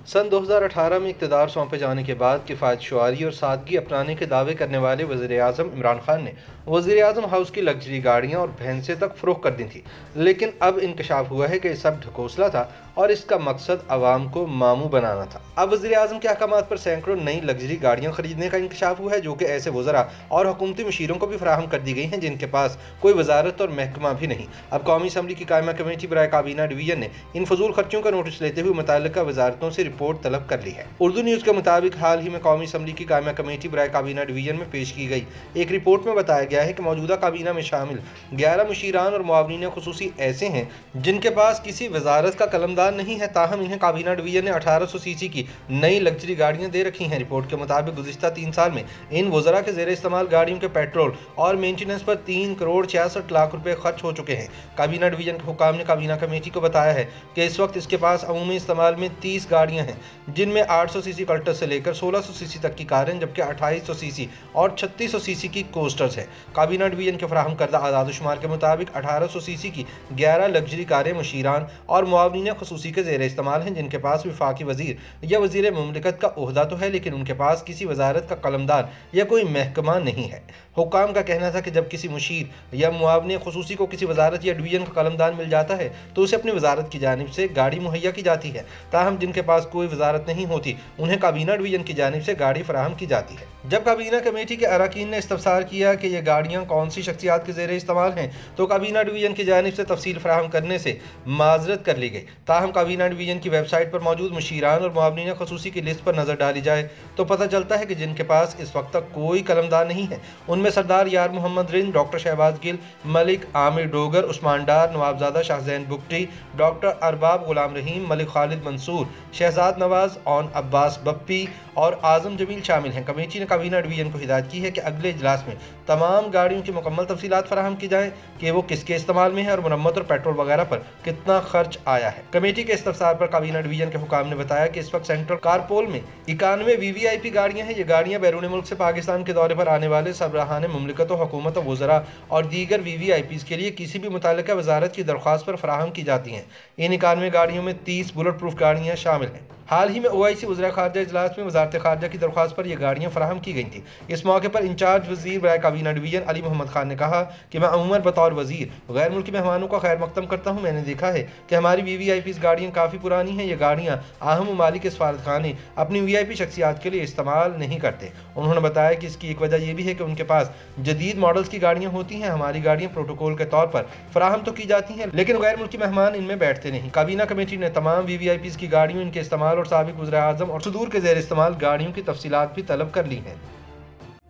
सन 2018 में इक़्तिदार सौंपे जाने के बाद किफ़ायत शुआरी और सादगी अपनाने के दावे करने वाले वज़ीर-ए-आज़म इमरान खान ने वज़ीर-ए-आज़म हाउस की लग्जरी गाड़ियां और भैंसें तक फ़रोख्त कर दी थी। लेकिन अब इंकशाफ हुआ है कि ये सब ढकोसला था और इसका मकसद अवाम को मामू बनाना था। अब वज़ीर-ए-आज़म के अहकामात पर सैकड़ों नई लग्जरी गाड़ियाँ खरीदने का इंकशाफ हुआ है, जो कि ऐसे वज़रा और हुकूमती मशीरों को भी फराहम कर दी गई हैं जिनके पास कोई वजारत और महकमा भी नहीं। अब कौमी असम्बली की कायमा कमेटी बराए काबीना डिवीजन ने इन फजूल खर्चों का नोटिस लेते हुए मुतल्लिका वजारतों से रिपोर्ट तलब कर ली है। उर्दू न्यूज़ के मुताबिक हाल ही में कौमी असम्बली की कायमा कमेटी बराए काबीना डिवीजन में पेश की गई एक रिपोर्ट में बताया गया है कि मौजूदा काबीना में शामिल 11 मुशीरान और मुआवनीन खुसूसी ऐसे हैं जिनके पास किसी वजारत का कलमदान नहीं है, ताहम इन्हें काबीना डिवीजन ने 1800 सीसी की नई लग्जरी गाड़ियां दे रखी हैं। रिपोर्ट के मुताबिक गुज़िश्ता 3 साल में इन वज़रा के ज़ेर इस्तेमाल गाड़ियों के पेट्रोल और मेंटेनेंस पर 3 करोड़ 66 लाख रुपए खर्च हो चुके हैं। काबीना डिवीजन के हुकाम ने काबीना कमेटी को बताया है कि इस वक्त इसके पास अमूमी इस्तेमाल में 30 गाड़ियां हैं, जिनमें 800 सीसी कल्टर से लेकर 1600 सीसी तक की कारें, जबकि 2800 सीसी और 3600 सीसी की कोस्टर्स हैं। काबीना डिवीजन के फराहम करदा आदादुशुमार के मुताबिक 1800 सीसी की 11 लग्जरी कारें मुशीरान और मुआवनीन खुसूसी के ज़ेर इस्तेमाल हैं, जिनके पास वफाकी वजीर या वजीर मुमलिकत का ओहदा तो है, लेकिन उनके पास किसी वजारत का कलमदार या कोई महकमा नहीं है। हुकाम का कहना था कि जब किसी मुशीर या मुआवने खुसूसी को किसी वजारत या डिवीजन का कलमदान मिल जाता है तो उसे अपनी वजारत की जानिब से गाड़ी मुहैया की जाती है, ताहम जिनके पास कोई वजारत नहीं होती उन्हें काबीना डिवीजन की जानिब से गाड़ी फराहम की जाती है। जब काबीना कमेटी के अरकान ने इस्तफसार किया कि ये गाड़ियाँ कौन सी शख्सियात के ज़ेर इस्तेमाल हैं, तो काबीना डिवीजन की जानिब से तफसील फराहम करने से माजरत कर ली गई। ताहम काबीना डिवीजन की वेबसाइट पर मौजूद मुशीरान और मुआवनीन खुसूसी की लिस्ट पर नज़र डाली जाए तो पता चलता है कि जिनके पास इस वक्त तक कोई कलमदार नहीं है उनमें सरदार यार मोहम्मद रिंद, डॉक्टर शहबाज गिल, मलिक आमिर डोगर, उस्मान डार, नवाबजादा शाहजैन बुगटी, डॉक्टर अरबाब गुलाम रहीम, मलिक खालिद मंसूर, शहजाद नवाज, ओन अब्बास बप्पी और आजम जमील शामिल हैं। कमेटी ने काबीना डिवीजन को हिदायत की है कि अगले इजलास में तमाम गाड़ियों की मुकम्मल तफसीलात फराहम की जाएँ कि वो किसके इस्तेमाल में है और मुरम्मत और पेट्रोल वगैरह पर कितना खर्च आया है। कमेटी के इस्तफसार पर काबीना डिवीजन के हुकाम ने बताया कि इस वक्त सेंट्रल कारपोल में 91 VVIP गाड़ियाँ हैं। ये गाड़ियाँ बैरून मुल्क से पाकिस्तान के दौरे पर आने वाले सरबराहान मुमलिकत व हुकूमत व वज़रा और दीगर VVIPs के लिए किसी भी मुतल्लिका वजारत की दरख्वास्त पर फराहम की जाती हैं। इन 91 गाड़ियों में 30 बुलेट प्रूफ गाड़ियाँ शामिल हैं। हाल ही में OIC वज़ीर ख़ारजा इजलास में वज़ारत ख़ारजा की दरख्वास्त पर यह गाड़ियाँ फराहम की गई थी। इस मौके पर इंचार्ज वज़ीर बराए काबीना डिवीजन अली मोहम्मद खान ने कहा कि मैं अमूमन बतौर वज़ीर गैर मुल्की मेहमानों का खैर मकदम करता हूँ। मैंने देखा है कि हमारी VVIPs गाड़ियाँ काफ़ी पुरानी हैं। ये गाड़ियाँ अहम ममालिक के सफारतखाने अपनी VIP शख्सियात के लिए इस्तेमाल नहीं करते। उन्होंने बताया कि इसकी एक वजह यह भी है कि उनके पास जदीद मॉडल्स की गाड़ियाँ होती हैं। हमारी गाड़ियाँ प्रोटोकॉल के तौर पर फराहम तो की जाती हैं, लेकिन गैर मुल्की मेहमान इनमें बैठते नहीं। काबीना कमेटी ने तमाम VVIPs की गाड़ियों, इनके इस्तेमाल और साबिक वज़ीर-ए-आज़म और सुदूर के ज़ेर इस्तेमाल गाड़ियों की तफसीलात भी तलब कर ली हैं।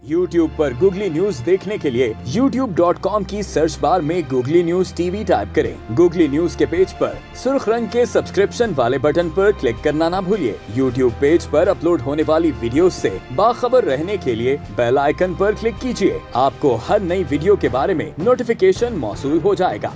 YouTube पर गूगली न्यूज देखने के लिए youtube.com की सर्च बार में गूगली न्यूज TV टाइप करें। गूगली न्यूज के पेज पर सुर्ख रंग के सब्सक्रिप्शन वाले बटन पर क्लिक करना ना भूलिए। YouTube पेज पर अपलोड होने वाली वीडियोस से बाखबर रहने के लिए बेल आइकन पर क्लिक कीजिए। आपको हर नई वीडियो के बारे में नोटिफिकेशन मौसूल हो जाएगा।